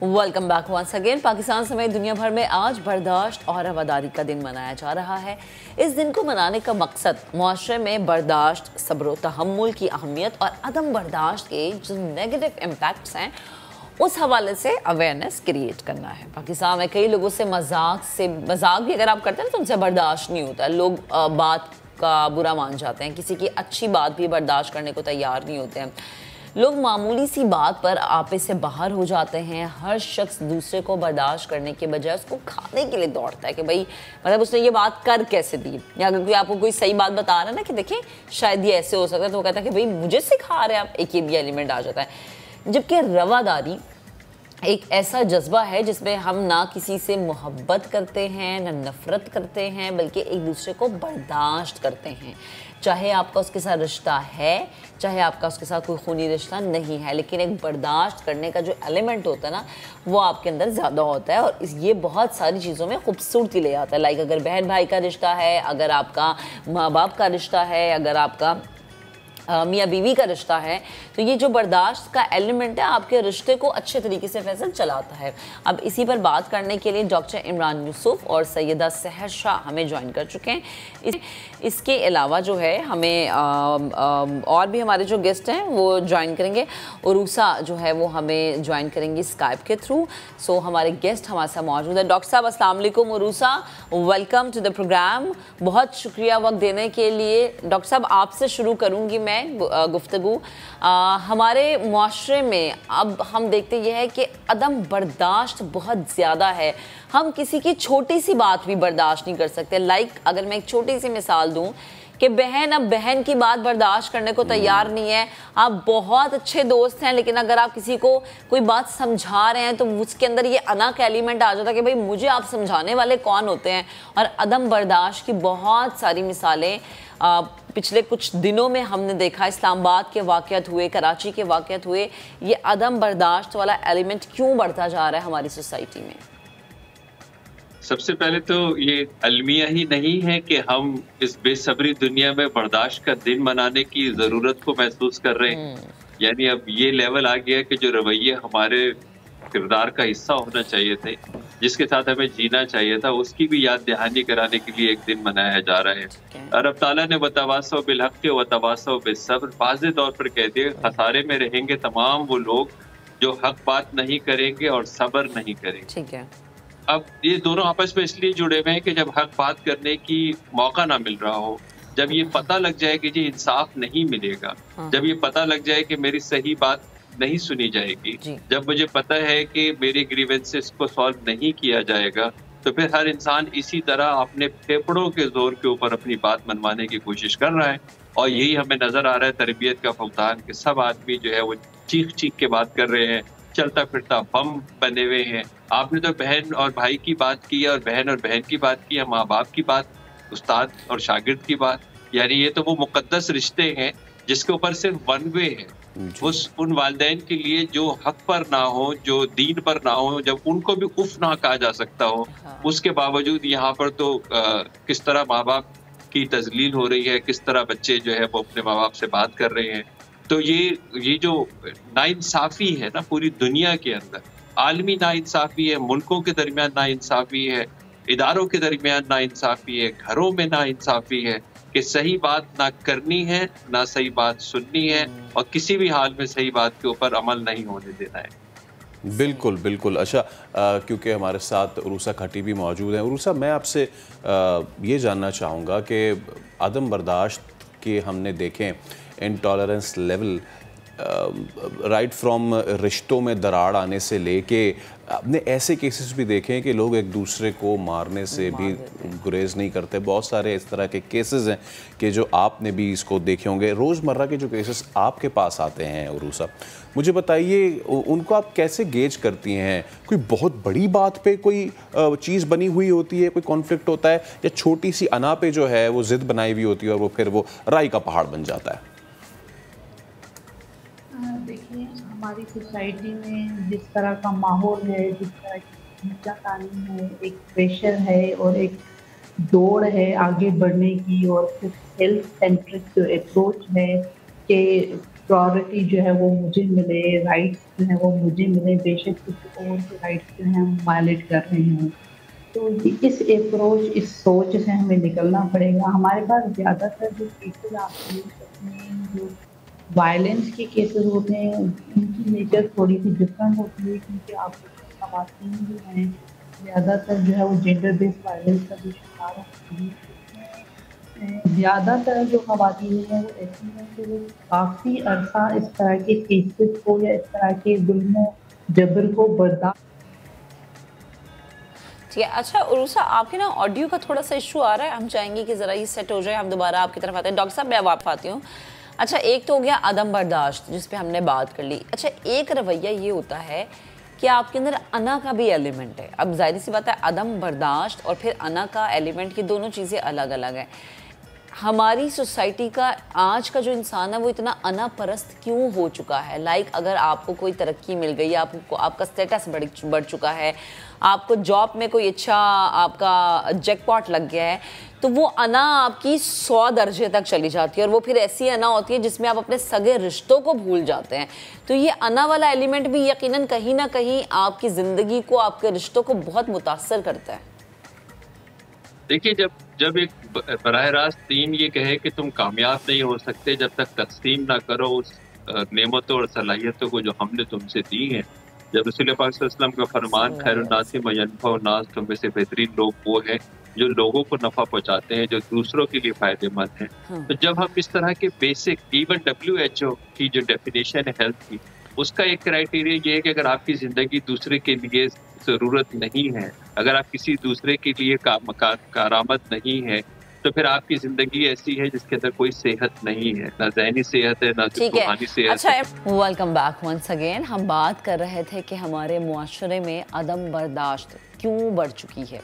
Welcome back once again. Pakistan समेत दुनिया भर में आज बर्दाश्त और रवादारी का दिन मनाया जा रहा है। इस दिन को मनाने का मकसद मुआशरे में बर्दाश्त, सब्र व तहम्मुल की अहमियत और अदम बर्दाश्त के जो नेगेटिव इम्पैक्ट्स हैं उस हवाले से अवेयरनेस क्रिएट करना है। पाकिस्तान में कई लोगों से मजाक भी अगर आप करते हैं तो उनसे बर्दाश्त नहीं होता। लोग बात का बुरा मान जाते हैं, किसी की अच्छी बात भी बर्दाश्त करने को तैयार नहीं होते हैं। लोग मामूली सी बात पर आपे से बाहर हो जाते हैं। हर शख्स दूसरे को बर्दाश्त करने के बजाय उसको खाने के लिए दौड़ता है कि भाई मतलब उसने ये बात कर कैसे दी, या अगर कोई आपको कोई सही बात बता रहा है ना कि देखिए शायद ये ऐसे हो सकता है तो वो कहता है कि भाई मुझे सिखा रहे हैं आप, एक ये भी एलिमेंट आ जाता है। जबकि रवादारी एक ऐसा जज्बा है जिसमें हम ना किसी से मोहब्बत करते हैं ना नफ़रत करते हैं, बल्कि एक दूसरे को बर्दाश्त करते हैं। चाहे आपका उसके साथ रिश्ता है, चाहे आपका उसके साथ कोई खूनी रिश्ता नहीं है, लेकिन एक बर्दाश्त करने का जो एलिमेंट होता है ना वो आपके अंदर ज़्यादा होता है और ये बहुत सारी चीज़ों में खूबसूरती ले आता है। लाइक अगर बहन भाई का रिश्ता है, अगर आपका माँ बाप का रिश्ता है, अगर आपका मियाँ बीवी का रिश्ता है, तो ये जो बर्दाश्त का एलिमेंट है आपके रिश्ते को अच्छे तरीके से फैसल चलाता है। अब इसी पर बात करने के लिए डॉक्टर इमरान यूसुफ और सैयदा सहर शाह हमें ज्वाइन कर चुके हैं। इसके अलावा जो है हमें और भी हमारे जो गेस्ट हैं वो ज्वाइन करेंगे। उरूसा जो है वो हमें ज्वाइन करेंगी स्काइप के थ्रू। सो हमारे गेस्ट हमारे साथ मौजूद है। डॉक्टर साहब अस्सलाम वालेकुम। Urusa, welcome to the programme. बहुत शुक्रिया वक्त देने के लिए। डॉक्टर साहब आपसे शुरू करूँगी मैं गुफ्तगू। हमारे मुआशरे में अब हम देखते ये है कि अदम बर्दाश्त बहुत ज़्यादा है। हम किसी की छोटी सी बात भी बर्दाश्त नहीं कर सकते। लाइक अगर मैं एक छोटी सी मिसाल दूं कि बहन अब बहन की बात बर्दाश्त करने को तैयार नहीं है। आप बहुत अच्छे दोस्त हैं, लेकिन अगर आप किसी को कोई बात समझा रहे हैं तो उसके अंदर ये अना का एलिमेंट आ जाता है कि भाई मुझे आप समझाने वाले कौन होते हैं। और अदम बर्दाश्त की बहुत सारी मिसालें पिछले कुछ दिनों में हमने देखा। इस्लामाबाद के वाक़यात हुए, कराची के वाक़यात हुए। ये अदम बर्दाश्त वाला एलिमेंट क्यों बढ़ता जा रहा है हमारी सोसाइटी में? सबसे पहले तो ये अलमिया ही नहीं है कि हम इस बेसब्री दुनिया में बर्दाश्त का दिन मनाने की ज़रूरत को महसूस कर रहे हैं। यानी अब ये लेवल आ गया कि जो रवैये हमारे किरदार का हिस्सा होना चाहिए थे, जिसके साथ हमें जीना चाहिए था, उसकी भी याद दहानी कराने के लिए एक दिन मनाया जा रहा है। और अब ताला ने वतवासौ बिलहक़ व तवासौ बिस्सब्र वाज़ेह तौर पर कह दिया, खसारे में रहेंगे तमाम वो लोग जो हक बात नहीं करेंगे और सब्र नहीं करेंगे। ठीक है। अब ये दोनों आपस में इसलिए जुड़े हुए हैं कि जब हक बात करने की मौका ना मिल रहा हो, जब ये पता लग जाए कि जी इंसाफ नहीं मिलेगा, जब ये पता लग जाए कि मेरी सही बात नहीं सुनी जाएगी, जब मुझे पता है कि मेरे ग्रीवेंसेस को सॉल्व नहीं किया जाएगा, तो फिर हर इंसान इसी तरह अपने फेफड़ों के जोर के ऊपर अपनी बात मनवाने की कोशिश कर रहा है। और यही हमें नजर आ रहा है तरबियत का फुकदान कि सब आदमी जो है वो चीख चीख के बात कर रहे हैं, चलता फिरता बम बने हुए हैं। आपने तो बहन और भाई की बात की और बहन की बात की, माँ बाप की बात, उस्ताद और शागिर्द की बात। यानी ये तो वो मुकद्दस रिश्ते हैं जिसके ऊपर सिर्फ वन वे है। उन वालिदैन के लिए जो हक पर ना हो, जो दीन पर ना हो, जब उनको भी उफ ना कहा जा सकता हो, उसके बावजूद यहाँ पर तो किस तरह माँ बाप की तजलील हो रही है, किस तरह बच्चे जो है वो अपने माँ बाप से बात कर रहे हैं। तो ये जो नाइंसाफ़ी है ना पूरी दुनिया के अंदर, आलमी नाइंसाफ़ी है, मुल्कों के दरमियान नाइंसाफ़ी है, इदारों के दरमियान नाइंसाफ़ी है, घरों में नाइंसाफ़ी है कि सही बात ना करनी है, ना सही बात सुननी है, और किसी भी हाल में सही बात के ऊपर अमल नहीं होने देना है। बिल्कुल बिल्कुल। अच्छा, क्योंकि हमारे साथ उरूसा खटी भी मौजूद हैं। उरूसा, मैं आपसे ये जानना चाहूँगा कि अदम बर्दाश्त के हमने देखें इंटॉलरेंस लेवल राइट फ्रॉम रिश्तों में दरार आने से लेके आपने ऐसे केसेस भी देखे हैं कि लोग एक दूसरे को मारने से भी गुरेज नहीं करते। बहुत सारे इस तरह के केसेस हैं कि जो आपने भी इसको देखे होंगे। रोज़मर्रा के जो केसेस आपके पास आते हैं उरूसा, मुझे बताइए उनको आप कैसे गेज करती हैं? कोई बहुत बड़ी बात पे कोई चीज़ बनी हुई होती है, कोई कॉन्फ्लिक्ट होता है, या छोटी सी अना पे जो है वो ज़िद बनाई हुई होती है और वो फिर वो राई का पहाड़ बन जाता है? देखिए, हमारी सोसाइटी में जिस तरह का माहौल है, जिस तरह की खींचातानी है, एक प्रेशर है और एक दौड़ है आगे बढ़ने की, और सिर्फ हेल्थ सेंट्रिक जो अप्रोच है कि प्रायोरिटी जो है वो मुझे मिले, राइट्स जो है वो मुझे मिले, बेशक किसी और के राइट्स जो हैं हम वायलेट कर रहे हों। तो इस अप्रोच, इस सोच से हमें निकलना पड़ेगा। हमारे पास ज़्यादातर जो केसेस आप देख सकते हैं, जो वायलेंस के केसेस होते हैं, उनकी नेचर थोड़ी सी डिफरेंट होती है, क्योंकि आप खवातीन जो हैं ज़्यादातर जो है वो जेंडर बेस्ड वायलेंस का भी शिकार होती हैं। ज़्यादातर जो खवातीन हैं वो ऐसी हैं कि वो काफ़ी अरसा इस तरह के केसेस को या इस तरह के जुल्म जबर को बर्दाश्त। ठीक है। अच्छा उरूसा, आपके ना ऑडियो का थोड़ा सा इशू आ रहा है, हम चाहेंगे कि ज़रा ये सेट हो जाए, हम दोबारा आपकी तरफ आते हैं। डॉक्टर साहब मैं वापस आती हूँ। अच्छा, एक तो हो गया अदम बर्दाश्त जिस पे हमने बात कर ली। अच्छा, एक रवैया ये होता है कि आपके अंदर अना का भी एलिमेंट है। अब जाहिर सी बात है, अदम बर्दाश्त और फिर अना का एलिमेंट, ये दोनों चीज़ें अलग अलग हैं। हमारी सोसाइटी का आज का जो इंसान है वो इतना अना परस्त क्यों हो चुका है? लाइक अगर आपको कोई तरक्की मिल गई, आपको आपका स्टेटस बढ़ चुका है, आपको जॉब में कोई अच्छा आपका जैकपॉट लग गया है, तो वो अना आपकी 100 दर्जे तक चली जाती है और वो फिर ऐसी अना होती है जिसमें आप अपने सगे रिश्तों को भूल जाते हैं। तो ये अना वाला एलिमेंट भी यकीनन कहीं ना कहीं आपकी ज़िंदगी को, आपके रिश्तों को बहुत मुतासर करता है। देखिए, जब एक बराह रास्त दीन ये कहे कि तुम कामयाब नहीं हो सकते जब तक तस्लीम ना करो उस नेमतों और सलाहियतों को जो हमने तुमसे दी हैं, जब रसूल पाक सल्लल्लाहु अलैहि वसल्लम का फरमान खैरुन्नासी मन यनफ़उ नास, तुम में से बेहतरीन लोग वो हैं जो लोगों को नफा पहुंचाते हैं, जो दूसरों के लिए फायदेमंद हैं। तो जब हम इस तरह के बेसिक, इवन WHO की जो डेफिनेशन है हेल्थ की, उसका एक क्राइटेरिया ये है कि अगर आपकी जिंदगी दूसरे के लिए जरूरत नहीं है, अगर आप किसी दूसरे के लिए कारामद नहीं है, तो फिर आपकी जिंदगी ऐसी है जिसके अंदर कोई सेहत नहीं है, ना ज़हनी सेहत है, ना रूहानी सेहत। अच्छा, वेलकम बैक वंस अगेन। हम बात कर रहे थे कि हमारे मुआशरे में अदम बर्दाश्त क्यों बढ़ चुकी है।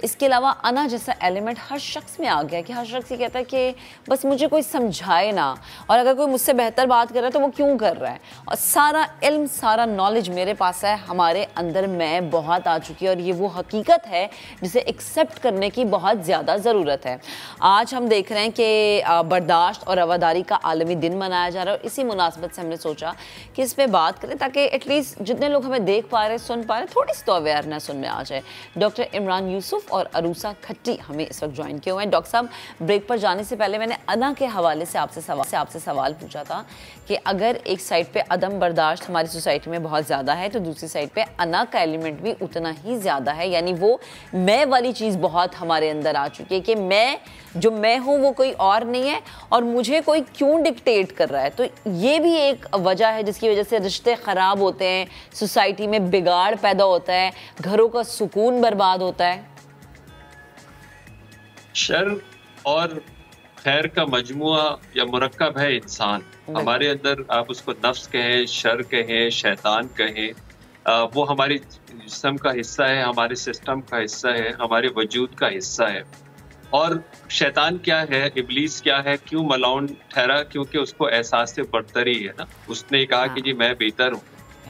इसके अलावा अना जैसा एलिमेंट हर शख्स में आ गया कि हर शख्स ये कहता है कि बस मुझे कोई समझाए ना, और अगर कोई मुझसे बेहतर बात कर रहा है तो वो क्यों कर रहा है, और सारा इल्म, सारा नॉलेज मेरे पास है, हमारे अंदर मैं बहुत आ चुकी है और ये वो हकीकत है जिसे एक्सेप्ट करने की बहुत ज़्यादा ज़रूरत है। आज हम देख रहे हैं कि बर्दाश्त और रवादारी का आलमी दिन मनाया जा रहा है और इसी मुनासबत से हमने सोचा कि इस पर बात करें ताकि एटलीस्ट जितने लोग हमें देख पा रहे, सुन पा रहे, थोड़ी सी तो अवेयरनेस उनमें आ जाए। डॉक्टर इमरान यूसुफ और अरूसा खट्टी हमें इस वक्त ज्वाइन किए हुए हैं। डॉक्टर साहब, ब्रेक पर जाने से पहले मैंने अना के हवाले से आपसे सवाल पूछा था कि अगर एक साइड पे अदम बर्दाश्त हमारी सोसाइटी में बहुत ज़्यादा है तो दूसरी साइड पे अना का एलिमेंट भी उतना ही ज़्यादा है, यानी वो मैं वाली चीज़ बहुत हमारे अंदर आ चुकी है कि मैं हूँ वो कोई और नहीं है और मुझे कोई क्यों डिक्टेट कर रहा है। तो ये भी एक वजह है जिसकी वजह से रिश्ते ख़राब होते हैं, सोसाइटी में बिगाड़ पैदा होता है, घरों का सुकून बर्बाद होता है। शर और खैर का मजमुआ या मुरक्कब है इंसान। हमारे अंदर आप उसको नफ्स कहें, शर कहें, शैतान कहें, वो हमारी जिस्म का हिस्सा है, हमारे सिस्टम का हिस्सा है, हमारे वजूद का हिस्सा है। और शैतान क्या है, इब्लीस क्या है, क्यों मलाउन ठहरा? क्योंकि उसको एहसास से बरतरी है ना। उसने कहा कि जी मैं बेहतर हूँ,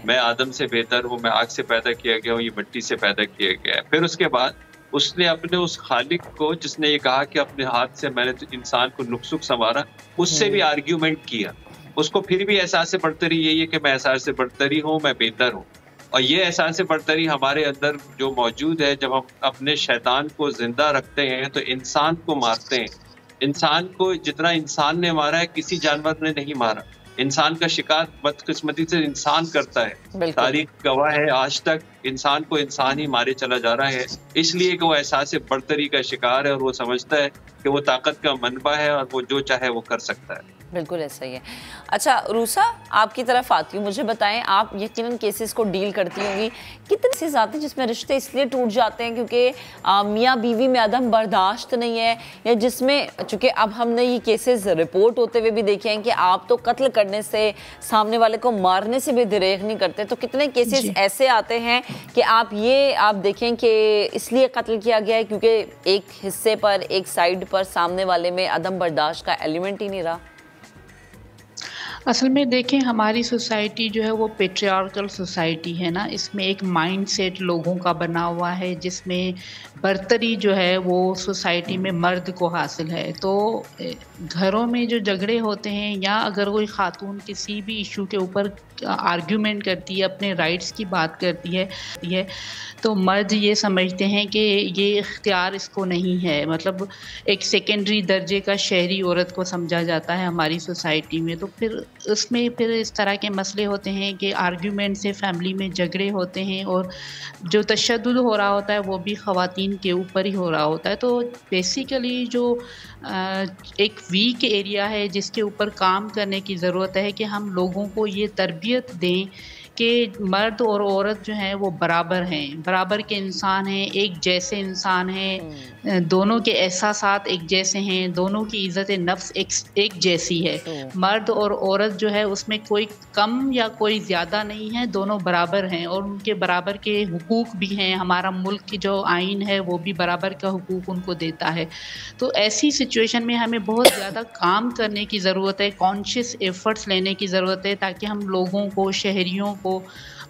मैं आदम से बेहतर हूँ, मैं आग से पैदा किया गया हूँ, ये मिट्टी से पैदा किया गया है। फिर उसके बाद उसने अपने उस खालिक को, जिसने ये कहा कि अपने हाथ से मैंने तो इंसान को नुक्सुक संवारा, उससे भी आर्ग्यूमेंट किया। उसको फिर भी एहसास से बरतरी यही है कि मैं एहसास से बरतरी हूँ, मैं बेहतर हूँ। और ये एहसास से बरतरी हमारे अंदर जो मौजूद है, जब हम अपने शैतान को जिंदा रखते हैं तो इंसान को मारते हैं। इंसान को जितना इंसान ने मारा है किसी जानवर ने नहीं मारा। इंसान का शिकार बदकिस्मती से इंसान करता है। तारीख गवाह है, आज तक इंसान को इंसान ही मारे चला जा रहा है, इसलिए कि वो एहसास से बरतरी का शिकार है और वो समझता है कि वो ताकत का मनबा है और वो जो चाहे वो कर सकता है। बिल्कुल ऐसा ही है। अच्छा रूसा, आपकी तरफ आती हूँ, मुझे बताएं, आप यकीनन केसेस को डील करती होंगी, कितने केसेस आते हैं जिसमें रिश्ते इसलिए टूट जाते हैं क्योंकि मियाँ बीवी में अदम बर्दाश्त नहीं है, या जिसमें चूँकि अब हमने ये केसेस रिपोर्ट होते हुए भी देखे हैं कि आप तो कत्ल करने से, सामने वाले को मारने से भी दिरेग नहीं करते, तो कितने केसेस ऐसे आते हैं कि आप देखें कि इसलिए कत्ल किया गया है क्योंकि एक हिस्से पर, एक साइड पर सामने वाले में अदम बर्दाश्त का एलिमेंट ही नहीं रहा। اصل میں دیکھیں ہماری سوسائٹی جو ہے وہ پیٹریارکل سوسائٹی ہے نا، اس میں ایک مائنڈ سیٹ لوگوں کا بنا ہوا ہے جس میں برتری جو ہے وہ سوسائٹی میں مرد کو حاصل ہے. تو گھروں میں جو جھگڑے ہوتے ہیں یا اگر کوئی خاتون کسی بھی ایشو کے اوپر آرگیومنٹ کرتی ہے، اپنے رائٹس کی بات کرتی ہے تو مرد یہ سمجھتے ہیں کہ یہ اختیار اس کو نہیں ہے، مطلب ایک سیکنڈری درجے کا شہری عورت کو سمجھا جاتا ہے ہماری سوسائٹی میں. تو پھر اس میں پھر اس طرح کے مسئلے ہوتے ہیں کہ آرگیومنٹ سے فیملی میں جھگڑے ہوتے ہیں، اور جو تشدد ہو رہا ہوتا ہے وہ بھی خواتین کے اوپر ہی ہو رہا ہوتا ہے. تو بیسیکلی جو ایک ویک ایریا ہے جس کے اوپر کام کرنے کی ضرورت ہے کہ ہم لوگوں کو یہ تربیت دیں کہ مرد اور عورت جو ہیں وہ برابر ہیں، برابر کے انسان ہیں، ایک جیسے انسان ہیں، دونوں کے احساسات ایک جیسے ہیں، دونوں کی عزت نفس ایک جیسی ہے. مرد اور عورت جو ہے اس میں کوئی کم یا کوئی زیادہ نہیں ہے، دونوں برابر ہیں اور ان کے برابر کے حقوق بھی ہیں. ہمارا ملک کی جو آئین ہے وہ بھی برابر کا حقوق ان کو دیتا ہے. تو ایسی سچویشن میں ہمیں بہت زیادہ کام کرنے کی ضرورت ہے، کانشیس ایفرٹس لینے کی ضرورت ہے تاکہ ہم لوگوں کو، شہریوں کو،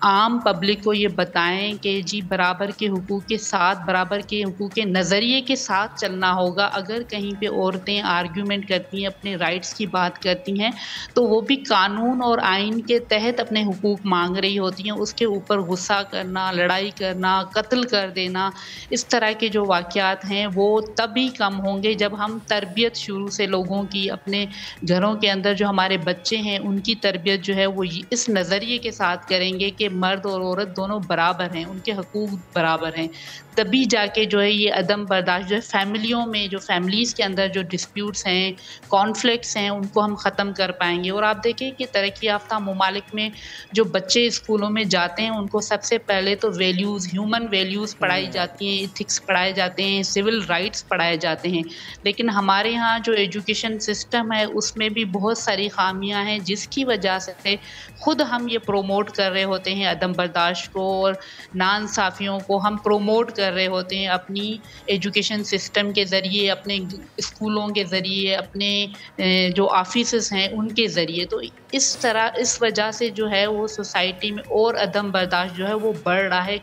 عام پبلک کو یہ بتائیں کہ جی برابر کے حقوق کے ساتھ، برابر کے حقوق کے نظریے کے ساتھ چلنا ہوگا. اگر کہیں پہ عورتیں آرگیومنٹ کرتی ہیں، اپنے رائٹس کی بات کرتی ہیں، تو وہ بھی قانون اور آئین کے تحت اپنے حقوق مانگ رہی ہوتی ہیں. اس کے اوپر غصہ کرنا، لڑائی کرنا، قتل کر دینا، اس طرح کے جو واقعات ہیں وہ تبھی کم ہوں گے جب ہم تربیت شروع سے لوگوں کی، اپنے گھروں کے اندر جو ہمارے بچے ہیں ان کی تربیت جو ہے وہ اس نظریے کے ساتھ کریں گے کہ مرد اور عورت دونوں برابر ہیں، ان کے حقوق برابر ہیں. تبھی جا کے جو ہے یہ عدم برداشت جو ہے فیملیوں میں، جو فیملیز کے اندر جو ڈسپیوٹس ہیں، کانفلکٹس ہیں، ان کو ہم ختم کر پائیں گے. اور آپ دیکھیں کہ ترقی یافتہ ممالک میں جو بچے اسکولوں میں جاتے ہیں ان کو سب سے پہلے تو ویلیوز، ہیومن ویلیوز پڑھائی جاتی ہیں، ایتھکس پڑھائے جاتے ہیں، سول رائٹس پڑھائے جاتے ہیں. لیکن ہمارے ہاں جو ایجوکیشن سسٹم ہے اس میں بھی بہت ساری خامیاں ہیں جس کی وجہ سے خود ہم یہ پروموٹ کر رہے ہوتے ہیں عدم برداشت کو، اور ناانصافیوں کو ہم پروموٹ کر رہے ہوتے ہیں اپنی ایجوکیشن سسٹم کے ذریعے، اپنے اسکولوں کے ذریعے، اپنے جو آفیسز ہیں ان کے ذریعے. تو اس طرح اس وجہ سے جو ہے وہ سوسائٹی میں اور عدم برداشت جو ہے وہ بڑھ رہا ہے،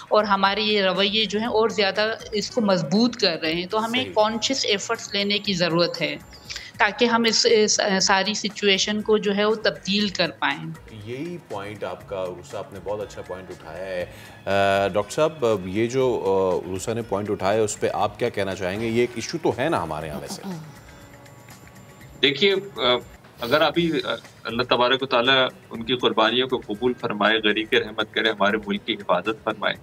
اور ہمارے یہ رویے جو ہیں اور زیادہ اس کو مضبوط کر رہے ہیں. تو ہمیں کانشیس ایفرٹس لینے کی ضرورت ہے تاکہ ہم اس ساری سچویشن کو جو ہے وہ تبدیل کر پائیں. یہی پوائنٹ آپ کا عروسہ، آپ نے بہت اچھا پوائنٹ اٹھایا ہے. ڈاکٹر صاحب یہ جو عروسہ نے پوائنٹ اٹھایا ہے اس پہ آپ کیا کہنا چاہیں گے؟ یہ ایک ایشو تو ہے نا ہمارے یہاں ویسے. دیکھیے اگر ابھی اللہ تبارک و تعالیٰ ان کی قربانیوں کو قبول فرمائے، غریق رحمت کرے، ہمارے ملک کی حفاظت فرمائے،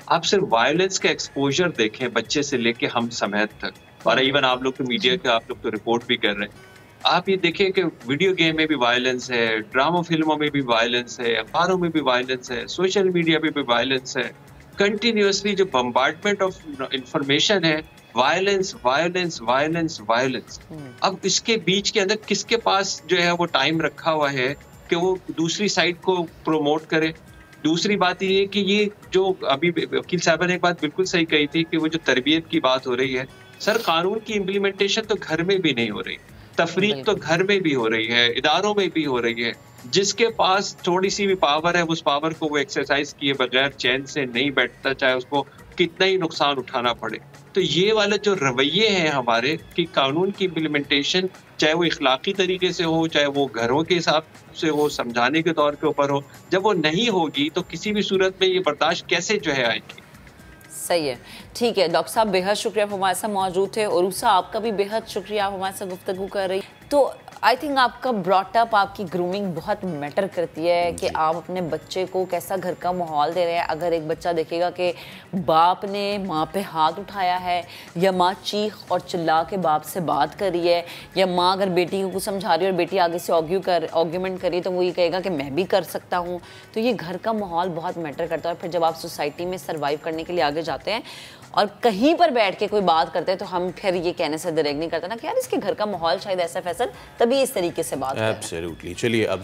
آپ صرف وائلنس کا ایکسپوجر دیکھیں بچے سے لے کے ہم سمیت تک، اور ایون آپ لوگ تو میڈیا کے آپ لوگ تو رپورٹ بھی کر رہے ہیں. آپ یہ دیکھیں کہ ویڈیو گیم میں بھی وائلنس ہے، ڈرامہ فلموں میں بھی وائلنس ہے، اخباروں میں بھی وائلنس ہے، سوشل میڈیا پہ بھی وائلنس ہے. کنٹینیوسلی جو بمبارڈمنٹ آف انفارمیشن ہے، وائلنس وائلنس وائلنس وائلنس. اب اس کے بیچ کے اندر کس کے پاس جو ہے وہ ٹائم رکھا ہوا ہے کہ وہ دوسری سائڈ کو پروموٹ کرے؟ دوسری بات یہ ہے کہ یہ جو ابھی وکیل صاحبہ نے ایک بات بالکل صحیح کہی تھی کہ وہ جو تربیت کی بات ہو رہی ہے، سر قانون کی امپلیمنٹیشن تو گھر میں بھی نہیں ہو رہی، تفریق تو گھر میں بھی ہو رہی ہے، اداروں میں بھی ہو رہی ہے. جس کے پاس تھوڑی سی بھی پاور ہے اس پاور کو وہ ایکسرسائز کیے بغیر چین سے نہیں بیٹھتا، چاہے اس کو کتنا ہی نقصان اٹھانا پڑے. تو یہ والا جو رویے ہیں ہمارے کہ قانون کی امپلیمنٹیشن چاہے وہ اخلاقی طریقے سے ہو، چاہے وہ گھروں کے حساب سے ہو، سمجھانے کے طور کے اوپر ہو، جب وہ نہیں ہوگی تو کسی بھی صورت میں یہ برداشت کیسے جو ہے آئے گی. صحیح ہے، ٹھیک ہے. ڈاکٹر صاحب بے حد شکریہ آپ ہمارے ساتھ موجود تھے. عروسہ آپ کا بھی بے حد شکریہ، آپ ہمارے ساتھ گفتگو کر رہی. تو آئی تھنک آپ کا براٹ اپ، آپ کی گرومنگ بہت میٹر کرتی ہے کہ آپ اپنے بچے کو کیسا گھر کا ماحول دے رہے ہیں. اگر ایک بچہ دیکھے گا کہ باپ نے ماں پہ ہاتھ اٹھایا ہے، یا ماں چیخ اور چلا کے باپ سے بات کر رہی ہے، یا ماں اگر بیٹی کو کچھ سمجھا رہی ہے اور بیٹی آگے سے آرگیومنٹ کر رہی ہے، تو وہ یہ کہے گا کہ میں بھی کر سکتا ہوں. تو یہ گھر کا ماحول بہت میٹر کرتا ہے. اور پھر جب آپ سوسائٹی میں سروائیو کرنے کے لیے آگے جاتے ہیں اور کہیں پر بیٹھ کے کوئی بات کرتے ہیں تو ہم پھر یہ کہنے سے دریغ نہیں کرتے نا کہ یار اس کے گھر کا ماحول شاید ایسا فیصل، تبھی اس طریقے سے بات کریں. ایبسلیوٹلی. چلیے اب